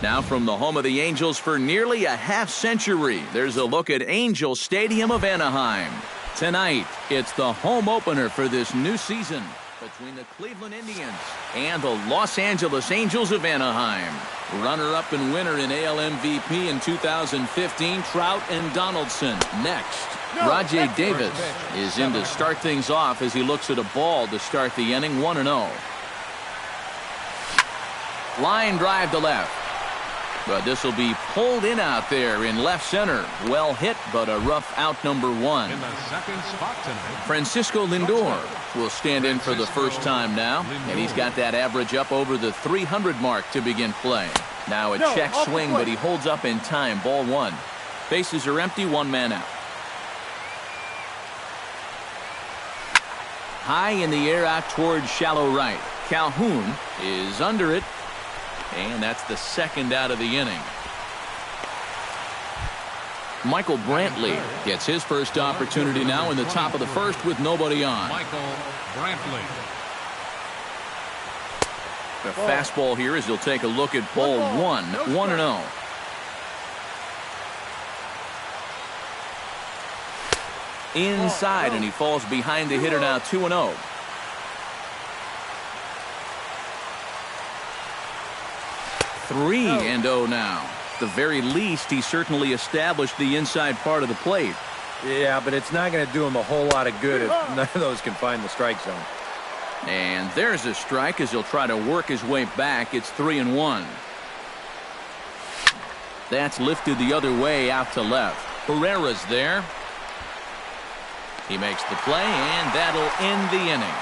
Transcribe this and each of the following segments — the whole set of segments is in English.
Now from the home of the Angels for nearly a half-century, there's a look at Angel Stadium of Anaheim. Tonight, it's the home opener for this new season between the Cleveland Indians and the Los Angeles Angels of Anaheim. Runner-up and winner in AL MVP in 2015, Trout and Donaldson. Next, Rajai Davis is in to start things off as he looks at a ball to start the inning, 1-0. Line drive to left. But this will be pulled in out there in left center. Well hit, but a rough out, number one. In the second spot tonight, Francisco Lindor will stand in for the first time now, and he's got that average up over the 300 mark to begin play. Now a check swing, but he holds up in time. Ball one. Bases are empty, one man out. High in the air out towards shallow right. Calhoun is under it. And that's the second out of the inning. Michael Brantley gets his first opportunity now in the top of the first with nobody on. Michael Brantley. The fastball here as he'll take a look at ball one, 1-0. Inside, and he falls behind the hitter now, 2-0. 3-0 now. At the very least, he certainly established the inside part of the plate. Yeah, but it's not going to do him a whole lot of good if none of those can find the strike zone. And there's a strike as he'll try to work his way back. It's 3-1. That's lifted the other way out to left. Herrera's there. He makes the play, and that'll end the inning.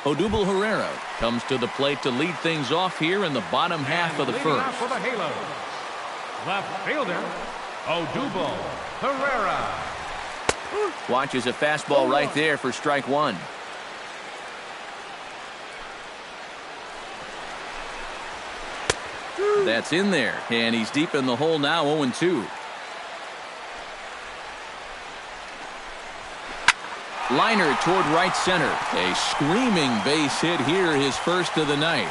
Odubel Herrera comes to the plate to lead things off here in the bottom half of the first. For the Halos, left fielder Odubel Herrera. Watches a fastball right there for strike one. That's in there, and he's deep in the hole now, 0-2. Liner toward right center. A screaming base hit here, his first of the night.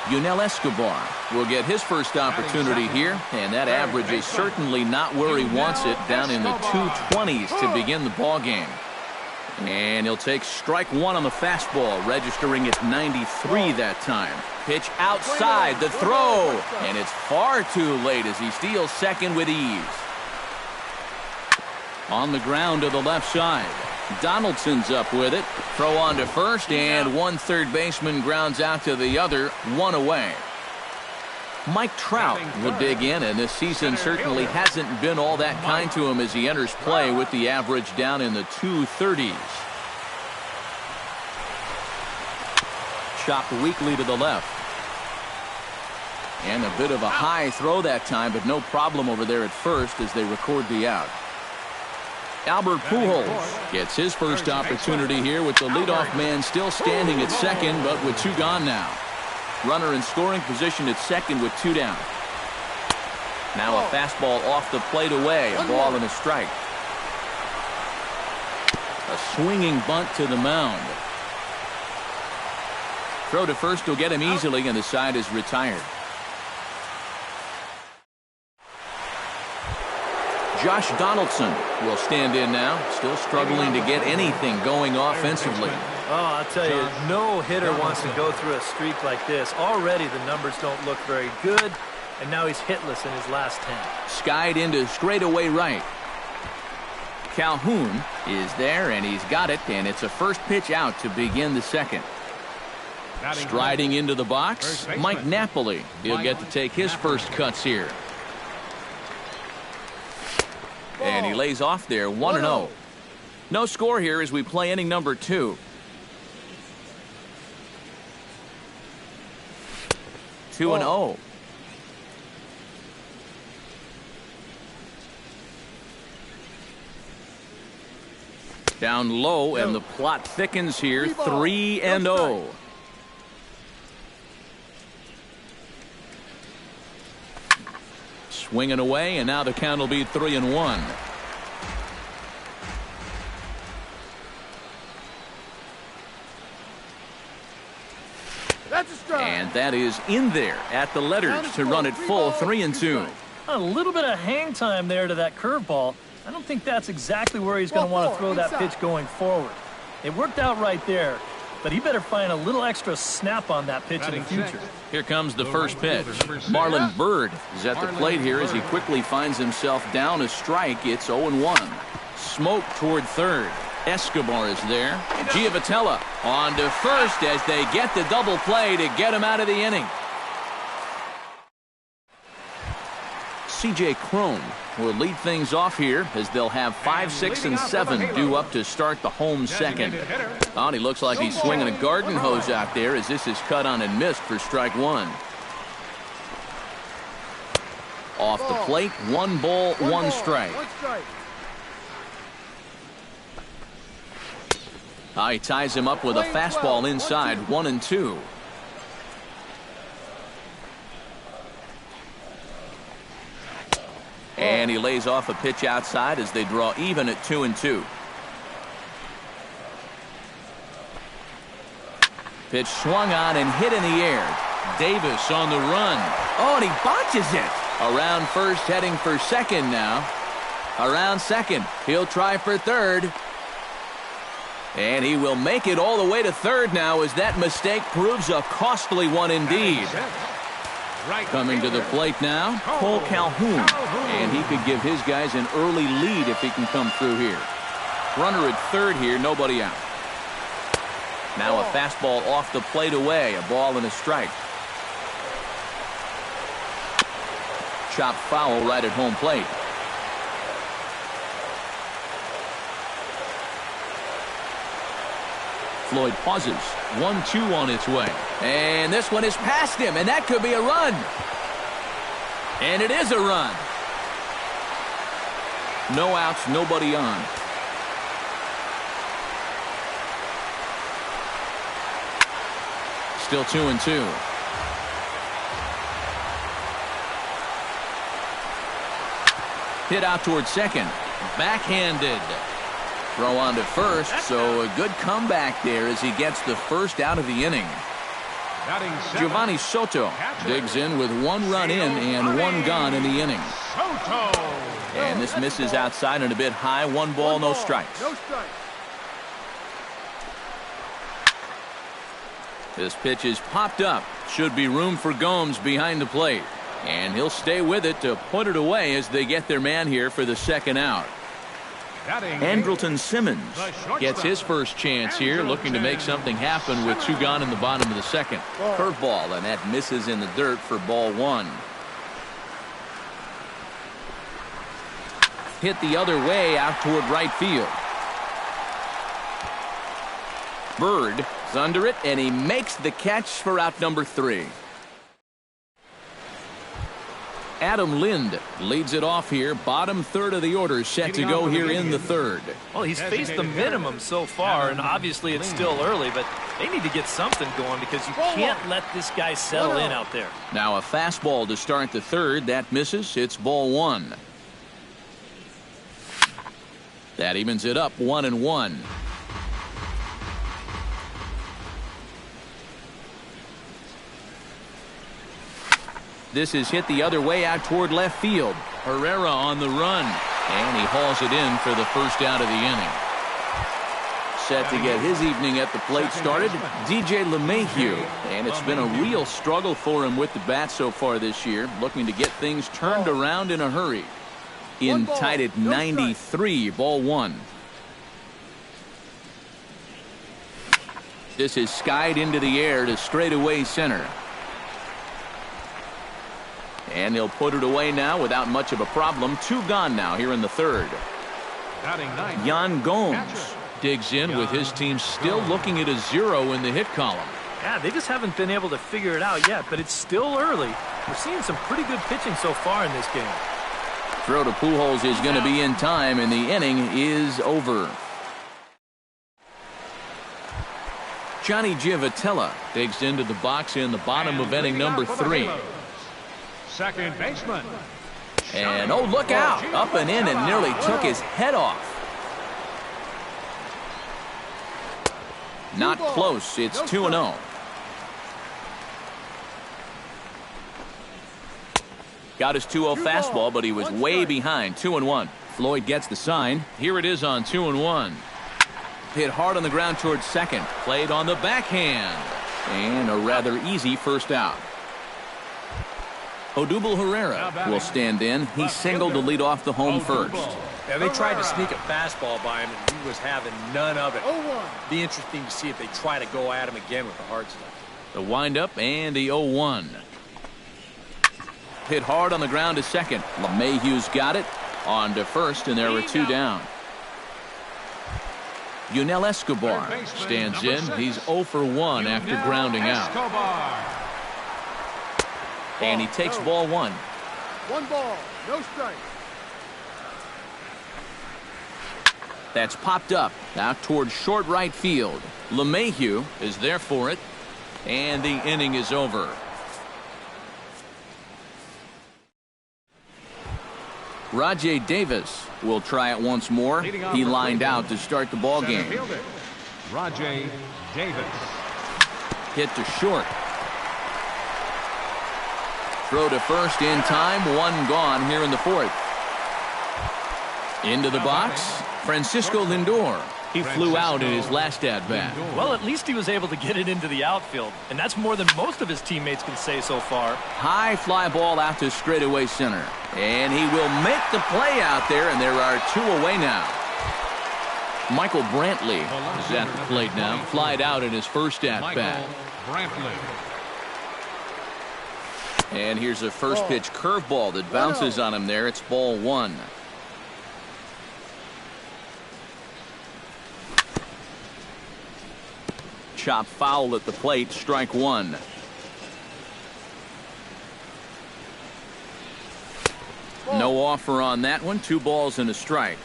Yunel Escobar will get his first opportunity here, and that average is certainly not where he wants it, down in the 220s to begin the ball game. And he'll take strike one on the fastball, registering at 93 that time. Pitch outside, the throw, and it's far too late as he steals second with ease. On the ground to the left side. Donaldson's up with it. Throw on to first, and one third baseman grounds out to the other, one away. Mike Trout will dig in, and this season certainly hasn't been all that kind to him as he enters play with the average down in the 230s. Chopped weakly to the left. And a bit of a high throw that time, but no problem over there at first as they record the out. Albert Pujols gets his first opportunity here with the leadoff man still standing at second, but with two gone now. Runner in scoring position at second with two down. Now a fastball off the plate away, a ball and a strike. A swinging bunt to the mound. Throw to first will get him easily, and the side is retired. Josh Donaldson will stand in now, still struggling to get anything going offensively. Oh, I'll tell you, no hitter wants to go through a streak like this. Already the numbers don't look very good, and now he's hitless in his last 10. Skied into straightaway right. Calhoun is there, and he's got it, and it's a first pitch out to begin the second. Striding into the box, Mike Napoli. He'll get to take his first cuts here. And he lays off there, 1-0. No score here as we play inning number 2. 2-0. Down low, and the plot thickens here, 3-0. Swinging away, and now the count will be 3-1. And that is in there at the letters to run it full 3-2. A little bit of hang time there to that curveball. I don't think that's exactly where he's going to want to throw that pitch going forward. It worked out right there, but he better find a little extra snap on that pitch in the future. Here comes the first pitch. Marlon Byrd is at the plate here as he quickly finds himself down a strike. It's 0-1. Smoke toward third. Escobar is there. Giavotella on to first as they get the double play to get him out of the inning. C.J. Cron will lead things off here as they'll have 5, 6, and 7 due up to start the home second. Oh, he looks like he's swinging a garden hose out there as this is cut on and missed for strike one. Off the plate, 1 ball, 1 strike. He ties him up with a fastball inside, 1-2. And he lays off a pitch outside as they draw even at 2-2. Pitch swung on and hit in the air. Davis on the run. Oh, and he botches it. Around first, heading for second now. Around second. He'll try for third. And he will make it all the way to third now as that mistake proves a costly one indeed. Coming to the plate now, Cole Calhoun. And he could give his guys an early lead if he can come through here. Runner at third here, nobody out. Now a fastball off the plate away, a ball and a strike. Chopped foul right at home plate. Floyd pauses. 1-2 on its way. And this one is past him, and that could be a run. And it is a run. No outs, nobody on. Still 2-2. Hit out towards second. Backhanded. Throw on to first, so a good comeback there as he gets the first out of the inning. Giovanni Soto digs in with 1 run in and 1 gone in the inning. And this misses outside and a bit high. 1 ball, no strikes. This pitch is popped up. Should be room for Gomes behind the plate. And he'll stay with it to put it away as they get their man here for the second out. Andrelton Simmons gets his first chance here, looking to make something happen with 2 gone in the bottom of the second. Curveball, and that misses in the dirt for ball 1. Hit the other way out toward right field. Bird is under it, and he makes the catch for out number 3. Adam Lind leads it off here. Bottom third of the order set to go here in the third. Well, he's faced the minimum so far, and obviously it's still early, but they need to get something going because you can't let this guy settle in out there. Now a fastball to start the third. That misses. It's ball 1. That evens it up 1-1. This is hit the other way out toward left field. Herrera on the run. And he hauls it in for the first out of the inning. Set to get his evening at the plate started, DJ LeMahieu. And it's been a real struggle for him with the bat so far this year. Looking to get things turned around in a hurry. In tied at 93, ball 1. This is skied into the air to straightaway center. And he'll put it away now without much of a problem. 2 gone now here in the third. Yan Gomes digs in with his team still looking at a 0 in the hit column. Yeah, they just haven't been able to figure it out yet, but it's still early. We're seeing some pretty good pitching so far in this game. Throw to Pujols is going to be in time, and the inning is over. Johnny Giavotella digs into the box in the bottom of inning number 3. Second baseman. And oh, look out. Up and in and nearly took his head off. Not close. It's 2-0. Got his 2-0 fastball, but he was way behind. 2-1. Floyd gets the sign. Here it is on 2-1. Hit hard on the ground towards second. Played on the backhand. And a rather easy first out. Odubel Herrera will stand in. He singled to lead off the home first. Yeah, they tried to sneak a fastball by him, and he was having none of it. Be interesting to see if they try to go at him again with the hard stuff. The windup and the 0-1. Hit hard on the ground to second. LeMahieu's got it. On to first, and there are 2 down. Yunel Escobar stands in. He's 0 for 1 after grounding out. And he takes ball 1. 1 ball, no strikes. That's popped up out towards short right field. LeMahieu is there for it, and the inning is over. Rajay Davis will try it once more. He lined out to start the ball game. Rajay Davis. Hit to short. Throw to first in time. 1 gone here in the 4th. Into the box, Francisco Lindor. He flew out in his last at-bat. Well, at least he was able to get it into the outfield, and that's more than most of his teammates can say so far. High fly ball out to straightaway center. And he will make the play out there, and there are 2 away now. Michael Brantley is at the plate now. Flied out in his first at-bat. And here's a first pitch curveball that bounces on him there. It's ball 1. Chop foul at the plate, strike 1. No offer on that one. 2 balls and a strike.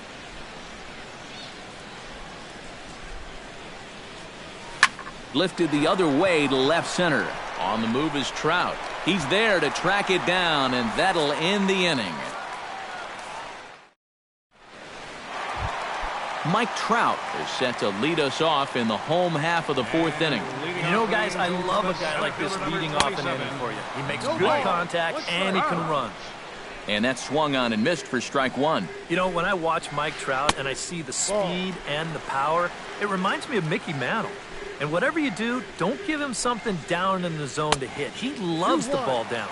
Lifted the other way to left center. On the move is Trout. He's there to track it down, and that'll end the inning. Mike Trout is set to lead us off in the home half of the 4th inning. You know, guys, I love a guy like this leading off an inning for you. He makes good contact, and he can run. And that swung on and missed for strike 1. You know, when I watch Mike Trout and I see the speed and the power, it reminds me of Mickey Mantle. And whatever you do, don't give him something down in the zone to hit. He loves the ball down.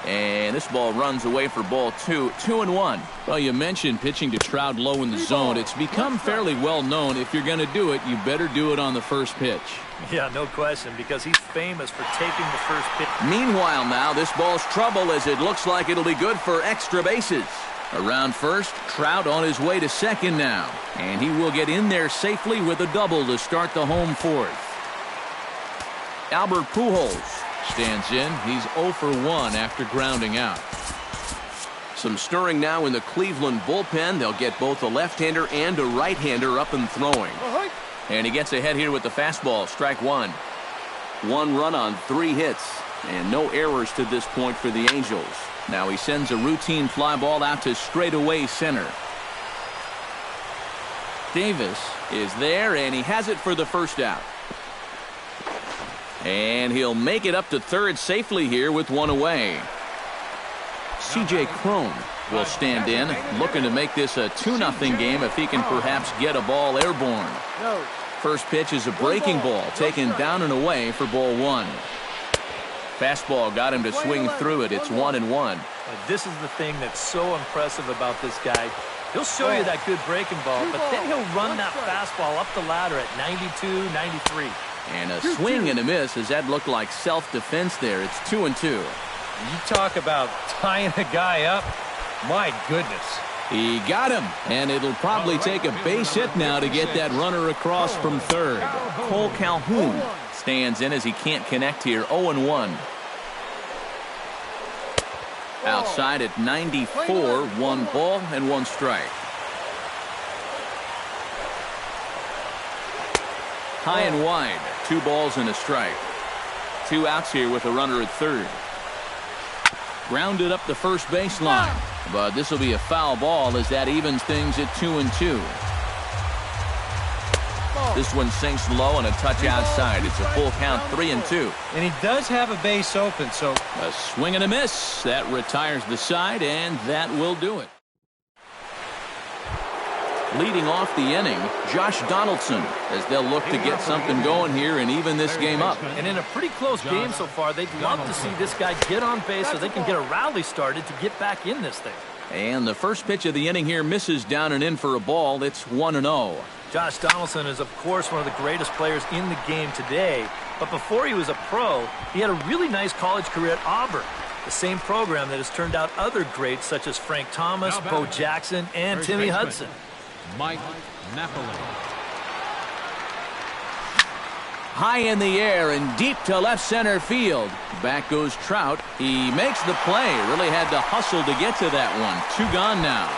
And this ball runs away for ball 2. 2-1. Well, you mentioned pitching to Trout low in the zone. It's become fairly well known. If you're going to do it, you better do it on the first pitch. Yeah, no question, because he's famous for taking the first pitch. Meanwhile now, this ball's trouble as it looks like it'll be good for extra bases. Around first, Trout on his way to second now. And he will get in there safely with a double to start the home 4th. Albert Pujols stands in. He's 0 for 1 after grounding out. Some stirring now in the Cleveland bullpen. They'll get both a left-hander and a right-hander up and throwing. And he gets ahead here with the fastball. Strike 1. 1 run on 3 hits. And no errors to this point for the Angels. Now he sends a routine fly ball out to straightaway center. Davis is there, and he has it for the first out. And he'll make it up to third safely here with 1 away. C.J. Cron will stand in, looking to make this a 2-0 game if he can perhaps get a ball airborne. First pitch is a breaking ball taken down and away for ball 1. Fastball got him to swing through it. It's 1-1. This is the thing that's so impressive about this guy. He'll show you that good breaking ball, but then he'll run that fastball up the ladder at 92, 93. And a swing and a miss as that looked like self-defense there. It's 2-2. You talk about tying a guy up. My goodness. He got him, and it'll probably take a base hit now to get that runner across from third. Cole Calhoun stands in as he can't connect here. 0-1. Outside at 94, 1 ball and 1 strike. High and wide, 2 balls and a strike. 2 outs here with a runner at third. Grounded up the first baseline, but this will be a foul ball as that evens things at 2-2. This one sinks low and a touch outside. It's a full count, 3-2. And he does have a base open, so... A swing and a miss. That retires the side, and that will do it. Leading off the inning, Josh Donaldson, as they'll look to get something going here and even this game up. And in a pretty close game so far, they'd love to see this guy get on base so they can get a rally started to get back in this thing. And the first pitch of the inning here misses down and in for a ball. It's 1-0. Josh Donaldson is, of course, one of the greatest players in the game today. But before he was a pro, he had a really nice college career at Auburn, the same program that has turned out other greats such as Frank Thomas, Bo Jackson, and Timmy Hudson. Mike Napoli. High in the air and deep to left center field. Back goes Trout. He makes the play. Really had to hustle to get to that one. 2 gone now.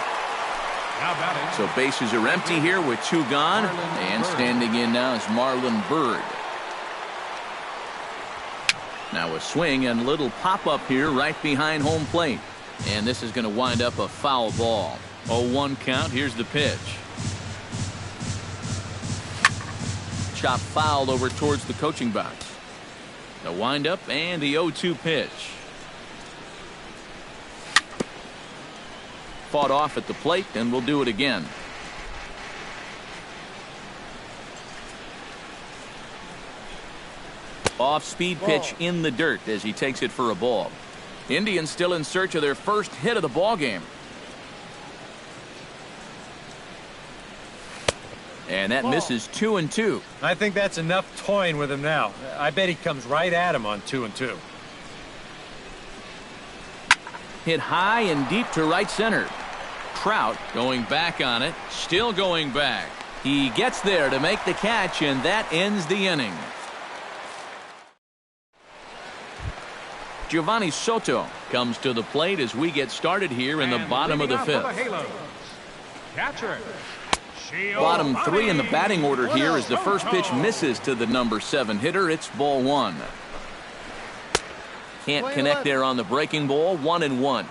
So bases are empty here with 2 gone. And standing in now is Marlon Byrd. Now a swing and a little pop-up here right behind home plate. And this is going to wind up a foul ball. 0-1 count. Here's the pitch. Chop fouled over towards the coaching box. The windup and the 0-2 pitch. Fought off at the plate, and we'll do it again. Off-speed pitch in the dirt as he takes it for a ball. Indians still in search of their first hit of the ball game. And that misses 2-2. I think that's enough toying with him now. I bet he comes right at him on 2-2. Hit high and deep to right center. Trout going back on it. Still going back. He gets there to make the catch, and that ends the inning. Giovanni Soto comes to the plate as we get started here in the bottom of the 5th. Catcher. Bottom 3 in the batting order here as the first pitch misses to the number 7 hitter. It's ball 1. Can't connect there on the breaking ball. 1-1.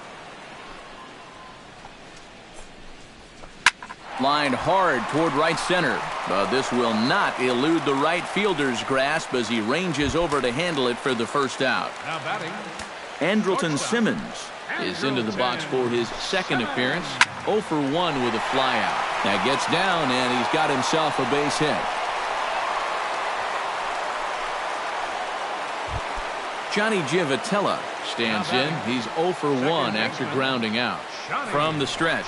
Lined hard toward right center. But this will not elude the right fielder's grasp as he ranges over to handle it for the first out. Andrelton Simmons is into the box for his second appearance. 0 for 1 with a flyout. That gets down, and he's got himself a base hit. Johnny Giavotella stands in. He's 0 for 1 after grounding out. From the stretch.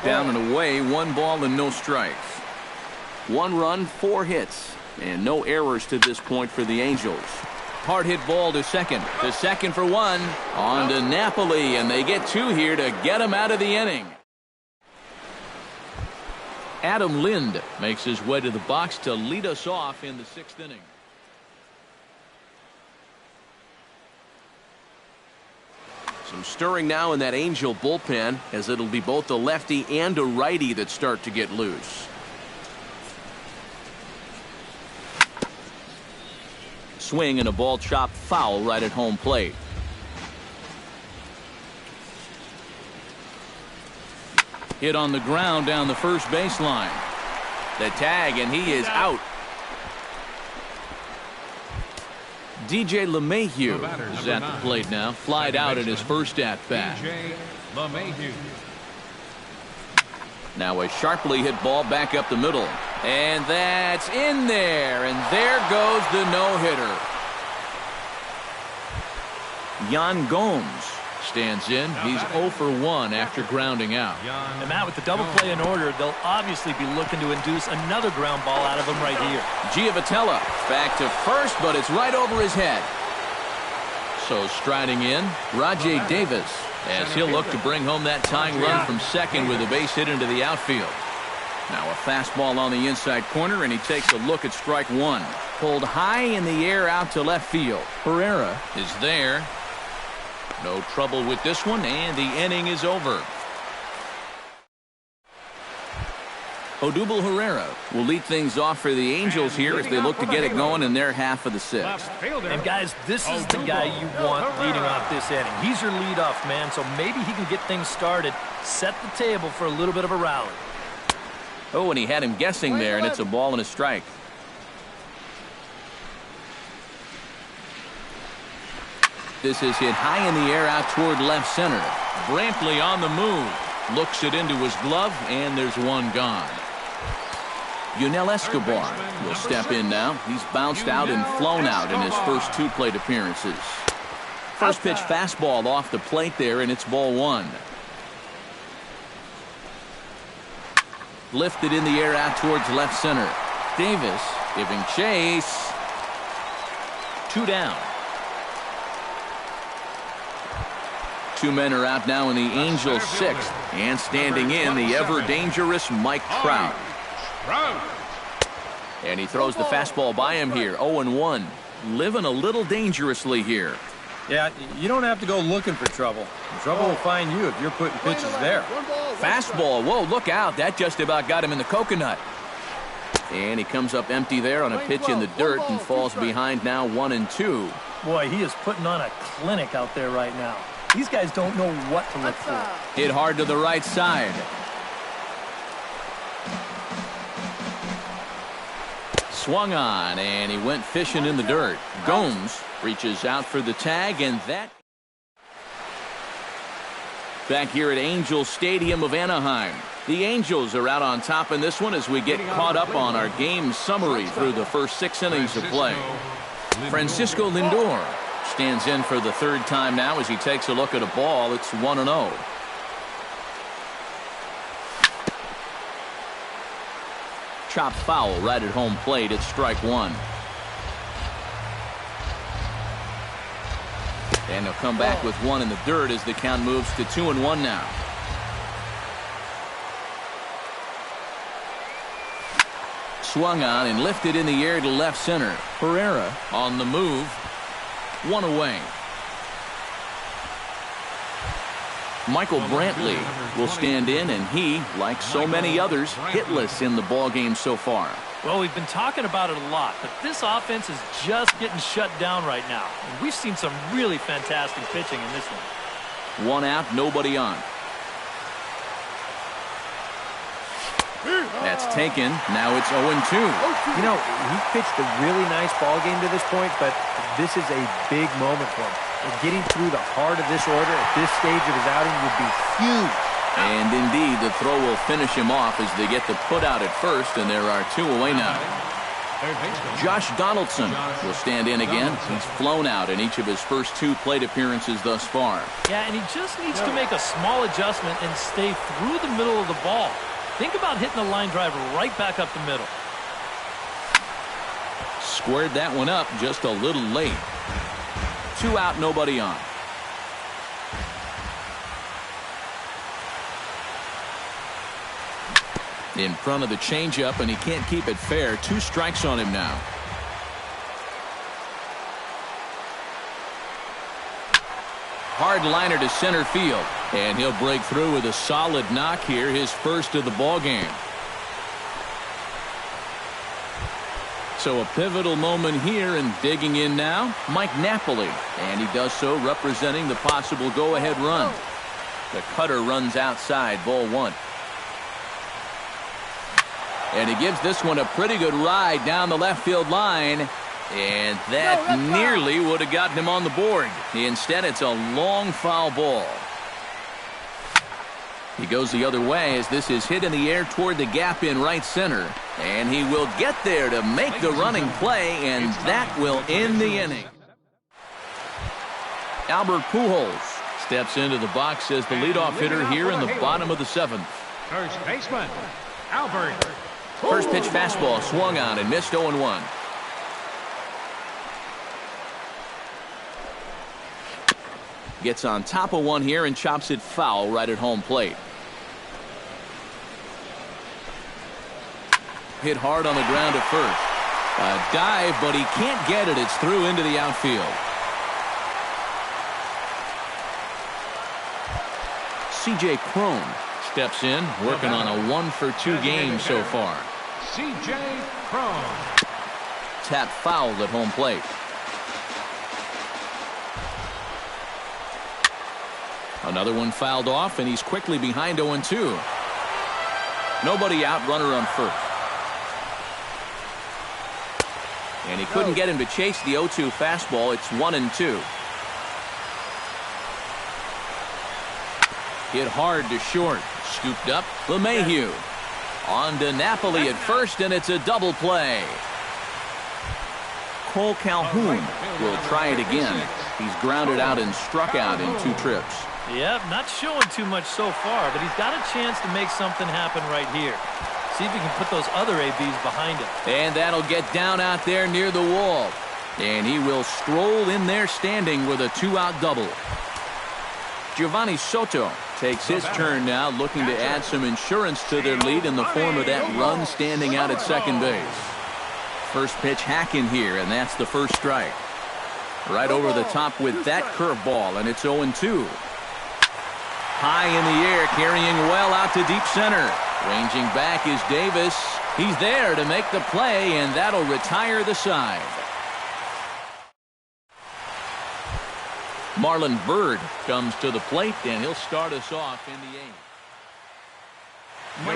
Down and away, 1 ball and no strikes. 1 run, 4 hits, and no errors to this point for the Angels. Hard hit ball to second. To second for 1. On to Napoli, and they get 2 here to get him out of the inning. Adam Lind makes his way to the box to lead us off in the 6th inning. Some stirring now in that Angel bullpen, as it'll be both a lefty and a righty that start to get loose. Swing and a ball chopped foul right at home plate. Hit on the ground down the first baseline. The tag, and he is out. DJ LeMahieu is at the plate now. Flied out at his first at-bat. Now a sharply hit ball back up the middle. And that's in there. And there goes the no-hitter. Yan Gomes stands in. He's 0 for 1 after grounding out. And Matt, with the double play in order, they'll obviously be looking to induce another ground ball out of him right here. Giavotella back to first, but it's right over his head. So striding in, Rajay Davis, as he'll look to bring home that tying run from second with a base hit into the outfield. Now a fastball on the inside corner, and he takes a look at strike 1. Pulled high in the air out to left field. Herrera is there. No trouble with this one, and the inning is over. Odubel Herrera will lead things off for the Angels here as they look to get it going in their half of the 6th. And guys, this is the guy you want leading off this inning. He's your leadoff man, so maybe he can get things started, set the table for a little bit of a rally. Oh, and he had him guessing there, and it's a ball and a strike. This is hit high in the air out toward left center. Brantley on the move. Looks it into his glove, and there's one gone. Yunel Escobar will step in now. He's bounced out and flown out in his first 2 plate appearances. First pitch fastball off the plate there, and it's ball 1. Lifted in the air out towards left center. Davis giving chase. 2 down. 2 men are out now in the Angels' 6th. And standing in, the ever-dangerous Mike Trout. And he throws the fastball by him here. 0-1. Living a little dangerously here. Yeah, you don't have to go looking for trouble. Trouble will find you if you're putting pitches there. Fastball. Whoa, look out. That just about got him in the coconut. And he comes up empty there on a pitch in the dirt and falls behind now 1-2. Boy, he is putting on a clinic out there right now. These guys don't know what to look for. Hit hard to the right side. Swung on, and he went fishing in the dirt. Gomes reaches out for the tag, and that... Back here at Angels Stadium of Anaheim. The Angels are out on top in this one as we get caught up on our game summary through the first 6 innings of play. Francisco Lindor stands in for the 3rd time now as he takes a look at a ball. It's 1-0. Chopped foul right at home plate. It's strike 1. And they'll come back with 1 in the dirt as the count moves to 2-1 now. Swung on and lifted in the air to left center. Pereira on the move. 1 away. Michael Brantley will stand in, and he, like so many others, hitless in the ballgame so far. Well, we've been talking about it a lot, but this offense is just getting shut down right now. And we've seen some really fantastic pitching in this one. 1 out, nobody on. That's taken. Now it's 0-2. You know, he pitched a really nice ball game to this point, but this is a big moment for him. And getting through the heart of this order at this stage of his outing would be huge. And indeed, the throw will finish him off as they get the put out at first, and there are 2 away now. Josh Donaldson will stand in again. He's flown out in each of his first 2 plate appearances thus far. Yeah, and he just needs to make a small adjustment and stay through the middle of the ball. Think about hitting the line drive right back up the middle. Squared that one up just a little late. 2 out, nobody on. In front of the changeup, and he can't keep it fair. 2 strikes on him now. Hard liner to center field, and he'll break through with a solid knock here, his first of the ball game. So a pivotal moment here, and digging in now, Mike Napoli, and he does so representing the possible go-ahead run. The cutter runs outside, ball 1. And he gives this one a pretty good ride down the left field line. And that nearly would have gotten him on the board. Instead, it's a long foul ball. He goes the other way as this is hit in the air toward the gap in right center. And he will get there to make the running play, and that will end the inning. Albert Pujols steps into the box as the leadoff hitter here in the bottom of the 7th. First baseman, Albert. First pitch fastball swung on and missed 0-1. Gets on top of one here and chops it foul right at home plate. Hit hard on the ground at first. A dive, but he can't get it. It's through into the outfield. C.J. Cron steps in, working on a 1-for-2 game so far. C.J. Cron. Tap fouled at home plate. Another one fouled off, and he's quickly behind 0-2. Nobody out, runner on first. And he couldn't get him to chase the 0-2 fastball. It's 1-2. Hit hard to short. Scooped up. LeMahieu. On to Napoli at first, and it's a double play. Cole Calhoun will try it again. He's grounded out and struck out in 2 trips. Yep, not showing too much so far, but he's got a chance to make something happen right here. See if he can put those other ABs behind him. And that'll get down out there near the wall. And he will stroll in there standing with a 2-out double. Giovanni Soto takes his turn now, looking to add some insurance to their lead in the form of that run standing out at second base. First pitch hack in here, and that's the first strike. Right over the top with that curveball, and it's 0-2. High in the air, carrying well out to deep center. Ranging back is Davis. He's there to make the play, and that'll retire the side. Marlon Byrd comes to the plate, and he'll start us off in the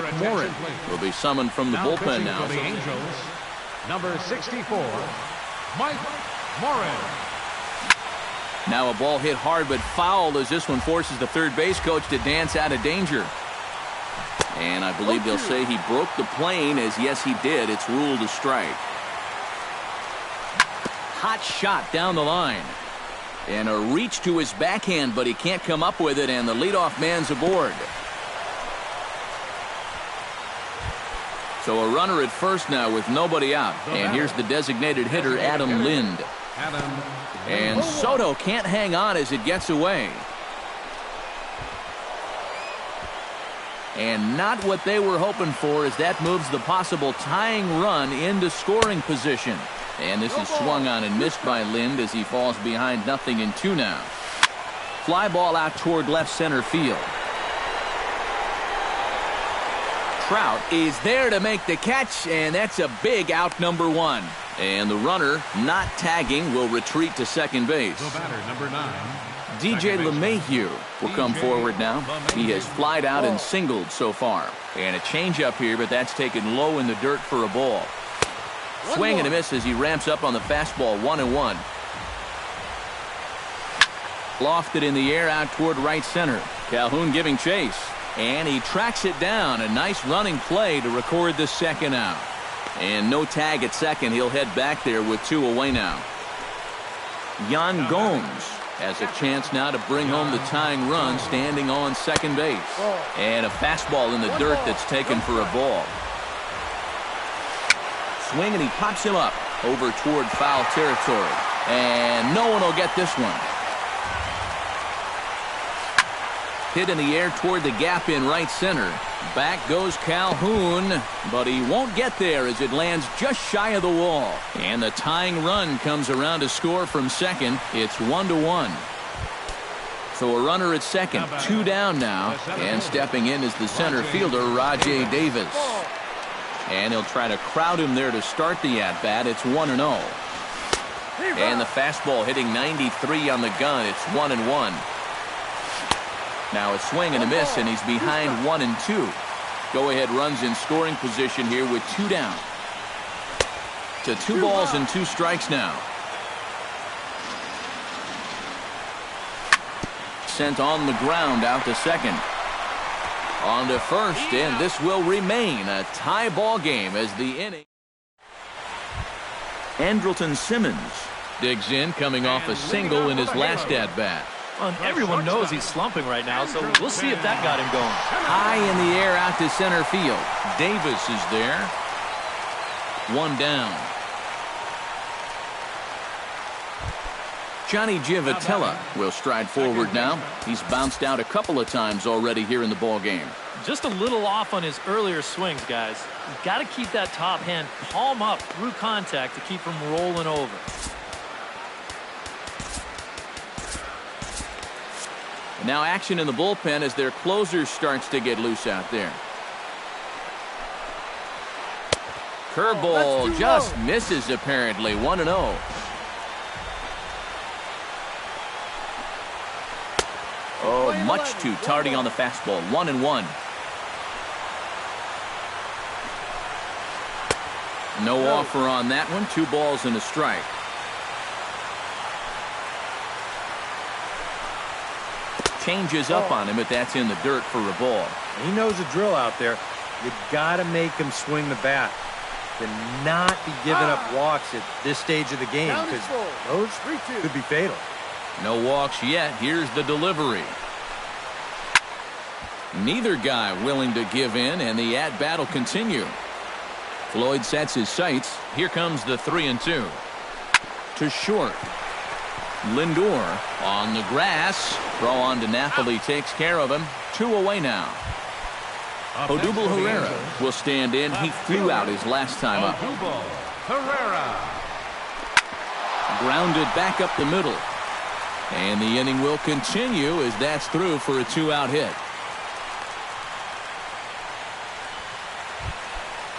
8th. Mike Morin will be summoned from the bullpen now. For the Angels, number 64, Mike Morin. Now a ball hit hard but foul as this one forces the third base coach to dance out of danger. And I believe they'll say he broke the plane, as yes he did. It's ruled a strike. Hot shot down the line. And a reach to his backhand, but he can't come up with it, and the leadoff man's aboard. So a runner at first now with nobody out. And here's the designated hitter, Adam Lind. And Soto can't hang on as it gets away. And not what they were hoping for, as that moves the possible tying run into scoring position. And this is swung on and missed by Lind as he falls behind 0-2 now. Fly ball out toward left center field. Trout is there to make the catch, and that's a big out, number 1. And the runner, not tagging, will retreat to second base. The batter, number 9. DJ LeMahieu will come forward now. He has flied out and singled so far. And a changeup here, but that's taken low in the dirt for a ball. Swing and a miss as he ramps up on the fastball. 1-1. Lofted in the air out toward right center. Calhoun giving chase. And he tracks it down. A nice running play to record the second out. And no tag at second. He'll head back there with 2 away now. Yan Gomes has a chance now to bring home the tying run, standing on second base. And a fastball in the dirt that's taken for a ball. Swing, and he pops him up over toward foul territory. And no one will get this one. Hit in the air toward the gap in right center. Back goes Calhoun, but he won't get there as it lands just shy of the wall. And the tying run comes around to score from second. It's 1-1. So a runner at second, 2 down now. And stepping in is the center fielder, Rajay Davis. And he'll try to crowd him there to start the at-bat. It's 1-0. And the fastball hitting 93 on the gun. It's 1-1. Now a swing and a miss, and he's behind 1-2. Go-ahead runs in scoring position here with 2 down. To 2 balls and 2 strikes now. Sent on the ground out to second. On to first, and this will remain a tie ball game as the inning. Andrelton Simmons digs in, coming off a single in his last at-bat. Everyone knows he's slumping right now, so we'll see if that got him going. High in the air out to center field. Davis is there. 1 down. Johnny Giavotella will stride forward now. He's bounced out a couple of times already here in the ball game. Just a little off on his earlier swings, guys. You've got to keep that top hand palm up through contact to keep him rolling over. Now action in the bullpen as their closer starts to get loose out there. Curveball just misses apparently. 1-0. Oh, much too tardy on the fastball. 1-1. No offer on that one. 2 balls and a strike. Changes up on him, but that's in the dirt for a ball. He knows the drill out there. You got to make him swing the bat. To not be giving up walks at this stage of the game, because those could be fatal. No walks yet. Here's the delivery. Neither guy willing to give in, and the at-bat will continue. Floyd sets his sights. Here comes the 3-2. To short. Lindor on the grass. Throw on to Napoli takes care of him. 2 away now. Odubel Herrera will stand in. He flew out his last time up. Herrera. Grounded back up the middle. And the inning will continue as that's through for a 2-out hit.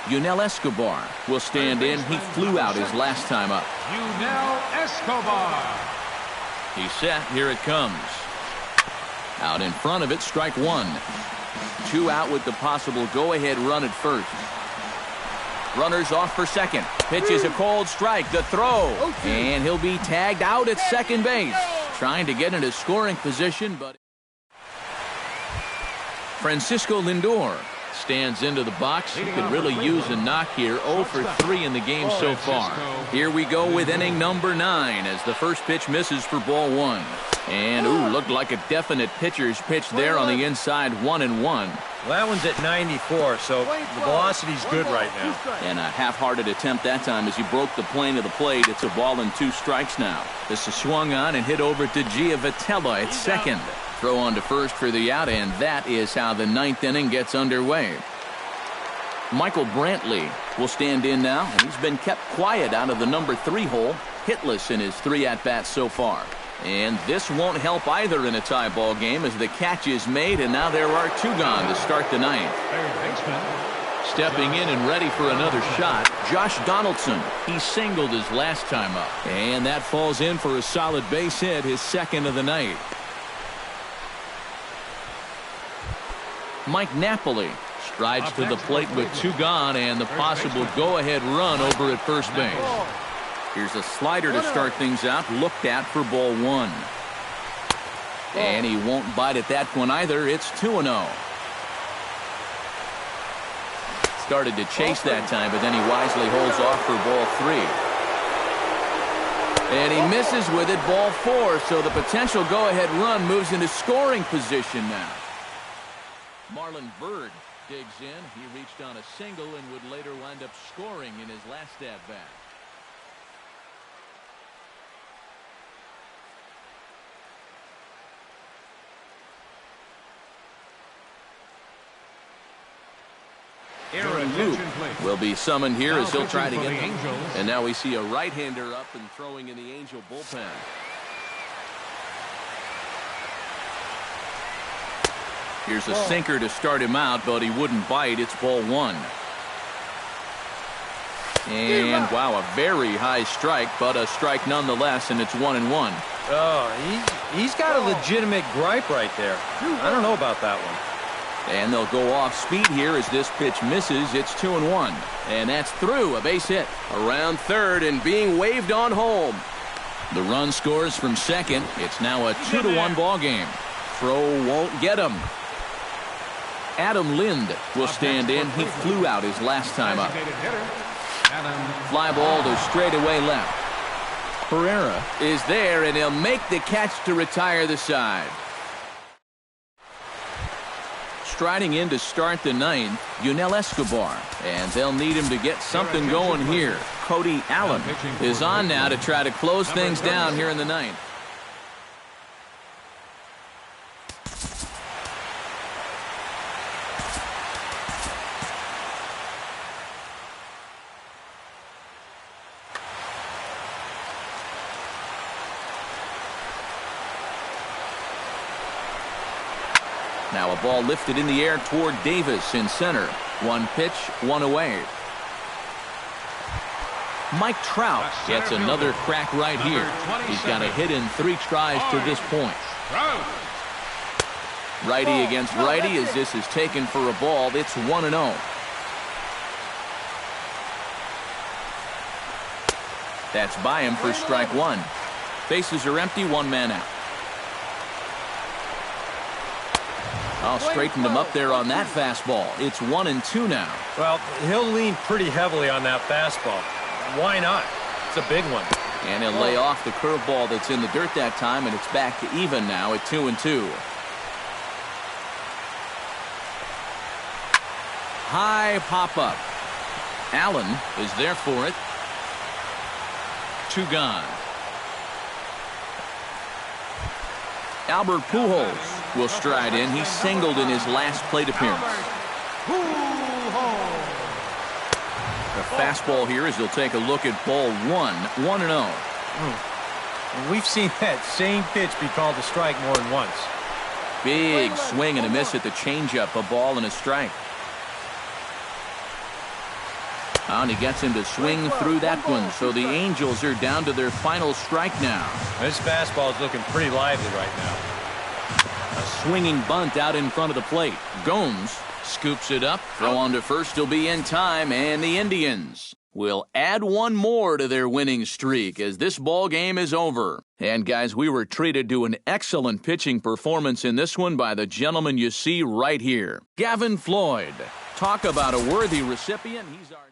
Yunel Escobar will stand in. He flew out his last time up. Yunel Escobar. He's set. Here it comes. Out in front of it, strike 1. 2 out with the possible go-ahead run at first. Runners off for second. Pitch is a cold strike. The throw. And he'll be tagged out at second base. Trying to get into scoring position, but Francisco Lindor stands into the box. He could really use a knock here. 0 for 3 in the game so far. Here we go with inning number 9 as the first pitch misses for ball 1. And, looked like a definite pitcher's pitch there on the inside, 1-1. Well, that one's at 94, so the velocity's good right now. And a half-hearted attempt that time as he broke the plane of the plate. It's a ball and 2 strikes now. This is swung on and hit over to Giavotella at second. Throw on to first for the out, and that is how the 9th inning gets underway. Michael Brantley will stand in now, and he's been kept quiet out of the number 3 hole, hitless in his 3 at-bats so far. And this won't help either in a tie ball game as the catch is made, and now there are 2 gone to start the 9th. Stepping in and ready for another shot, Josh Donaldson. He singled his last time up, and that falls in for a solid base hit, his 2nd of the night. Mike Napoli strides to the plate with 2 gone and the possible go-ahead run over at first base. Here's a slider to start things out, looked at for ball 1. And he won't bite at that one either. It's 2-0. Started to chase that time, but then he wisely holds off for ball 3. And he misses with it, ball 4. So the potential go-ahead run moves into scoring position now. Marlon Byrd digs in. He reached on a single and would later wind up scoring in his last at-bat. Aaron Luke will be summoned here as he'll try to get them. And now we see a right-hander up and throwing in the Angel bullpen. Here's a sinker to start him out, but he wouldn't bite. It's ball 1. And, wow, a very high strike, but a strike nonetheless, and it's 1-1. Oh, he's got a legitimate gripe right there. I don't know about that one. And they'll go off speed here as this pitch misses. It's 2-1. And that's through. A base hit around third and being waved on home. The run scores from second. It's now a 2-1 ball game. Throw won't get him. Adam Lind will stand in. He flew out his last time up. Fly ball to straightaway left. Herrera is there, and he'll make the catch to retire the side. Striding in to start the 9th, Yunel Escobar, and they'll need him to get something going here. Cody Allen is on now to try to close things down here in the 9th. Now a ball lifted in the air toward Davis in center. 1 pitch, 1 away. Mike Trout gets another crack right here. He's got a hit in 3 tries to this point. Righty against righty as this is taken for a ball. It's 1-0. That's by him for strike one. Bases are empty, one man out. Straightened him up there on that fastball. It's 1-2 now. Well, he'll lean pretty heavily on that fastball. Why not? It's a big one. And he'll lay off the curveball that's in the dirt that time, and it's back to even now at 2-2. High pop-up. Allen is there for it. 2 gone. Albert Pujols will stride in. He singled in his last plate appearance. The fastball here as he'll take a look at ball 1-0. We've seen that same pitch be called a strike more than once. Big swing and a miss at the changeup, a ball and a strike. And he gets him to swing through that one, so the Angels are down to their final strike now. This fastball is looking pretty lively right now. A swinging bunt out in front of the plate. Gomes scoops it up. Throw on to first will be in time, and the Indians will add one more to their winning streak as this ball game is over. And guys, we were treated to an excellent pitching performance in this one by the gentleman you see right here. Gavin Floyd. Talk about a worthy recipient. He's our